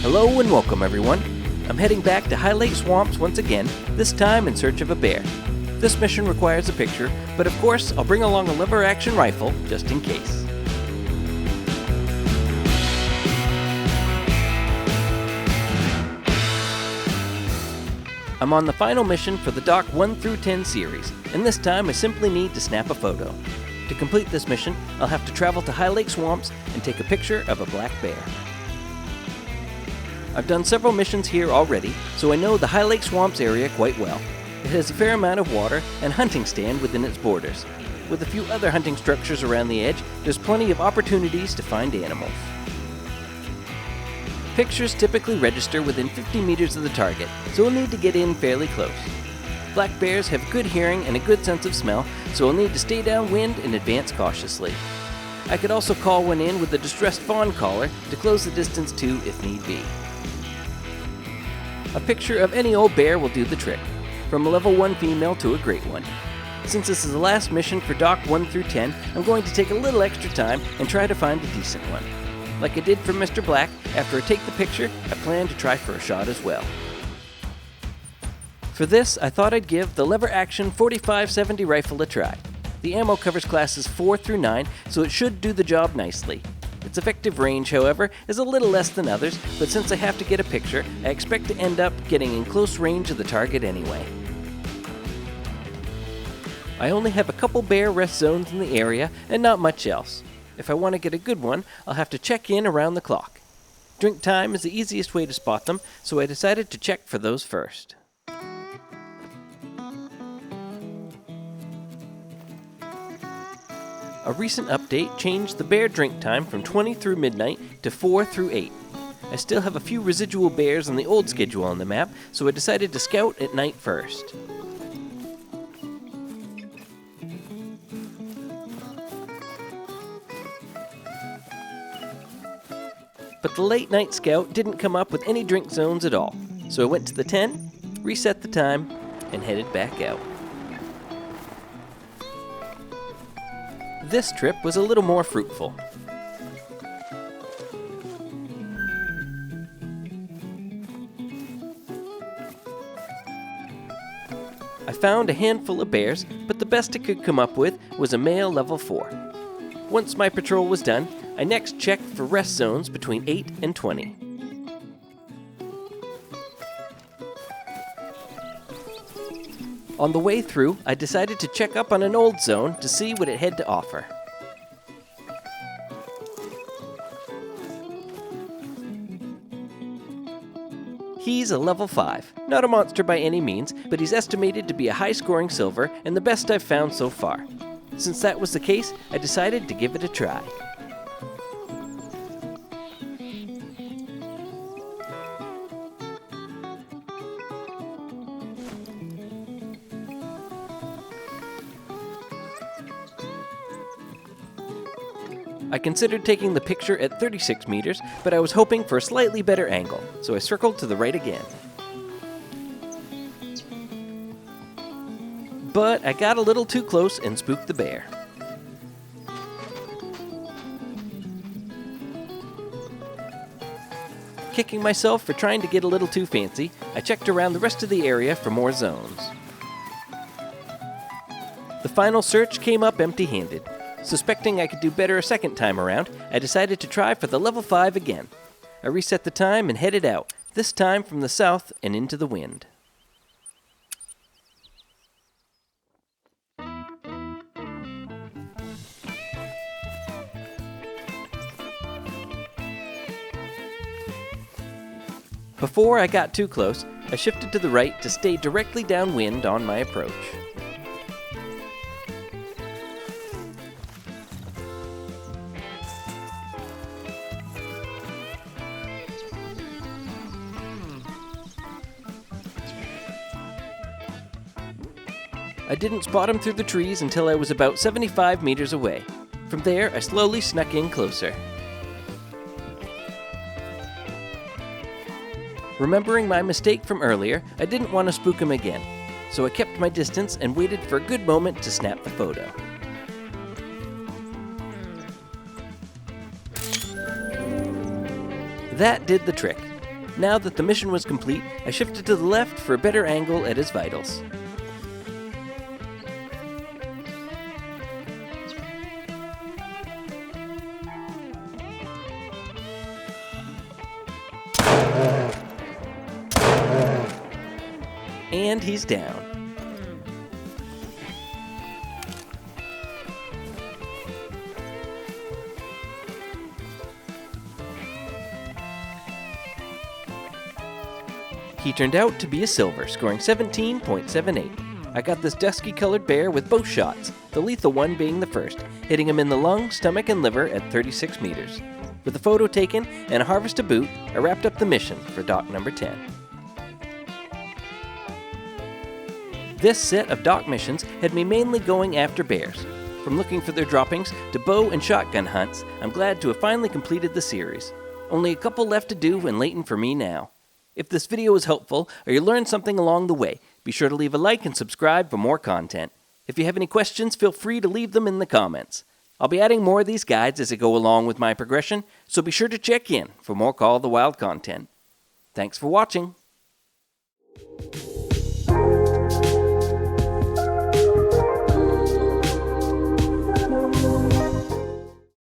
Hello and welcome everyone. I'm heading back to High Lake Swamps once again, this time in search of a bear. This mission requires a picture, but of course I'll bring along a lever-action rifle just in case. I'm on the final mission for the Dock 1 through 10 series, and this time I simply need to snap a photo. To complete this mission, I'll have to travel to High Lake Swamps and take a picture of a black bear. I've done several missions here already, so I know the High Lake Swamps area quite well. It has a fair amount of water and hunting stand within its borders. With a few other hunting structures around the edge, there's plenty of opportunities to find animals. Pictures typically register within 50 meters of the target, so we'll need to get in fairly close. Black bears have good hearing and a good sense of smell, so we'll need to stay downwind and advance cautiously. I could also call one in with a distressed fawn caller to close the distance to if need be. A picture of any old bear will do the trick, from a level 1 female to a great one. Since this is the last mission for Dock 1 through 10, I'm going to take a little extra time and try to find a decent one. Like I did for Mr. Black, after I take the picture, I plan to try for a shot as well. For this, I thought I'd give the lever-action 45-70 rifle a try. The ammo covers classes 4 through 9, so it should do the job nicely. Its effective range, however, is a little less than others, but since I have to get a picture, I expect to end up getting in close range of the target anyway. I only have a couple bear rest zones in the area and not much else. If I want to get a good one, I'll have to check in around the clock. Drink time is the easiest way to spot them, so I decided to check for those first. A recent update changed the bear drink time from 20 through midnight to 4 through 8. I still have a few residual bears on the old schedule on the map, so I decided to scout at night first. But the late night scout didn't come up with any drink zones at all, so I went to the 10, reset the time, and headed back out. This trip was a little more fruitful. I found a handful of bears, but the best I could come up with was a male level 4. Once my patrol was done, I next checked for rest zones between 8 and 20. On the way through, I decided to check up on an old zone to see what it had to offer. He's a level 5, not a monster by any means, but he's estimated to be a high-scoring silver and the best I've found so far. Since that was the case, I decided to give it a try. I considered taking the picture at 36 meters, but I was hoping for a slightly better angle, so I circled to the right again. But I got a little too close and spooked the bear. Kicking myself for trying to get a little too fancy, I checked around the rest of the area for more zones. The final search came up empty-handed. Suspecting I could do better a second time around, I decided to try for the level 5 again. I reset the time and headed out, this time from the south and into the wind. Before I got too close, I shifted to the right to stay directly downwind on my approach. I didn't spot him through the trees until I was about 75 meters away. From there, I slowly snuck in closer. Remembering my mistake from earlier, I didn't want to spook him again, so I kept my distance and waited for a good moment to snap the photo. That did the trick. Now that the mission was complete, I shifted to the left for a better angle at his vitals. And he's down. He turned out to be a silver, scoring 17.78. I got this dusky colored bear with both shots, the lethal one being the first, hitting him in the lung, stomach, and liver at 36 meters. With a photo taken and a harvest to boot, I wrapped up the mission for dock number 10. This set of dock missions had me mainly going after bears. From looking for their droppings to bow and shotgun hunts, I'm glad to have finally completed the series. Only a couple left to do in Layton for me now. If this video was helpful or you learned something along the way, be sure to leave a like and subscribe for more content. If you have any questions, feel free to leave them in the comments. I'll be adding more of these guides as I go along with my progression, so be sure to check in for more Call of the Wild content. Thanks for watching.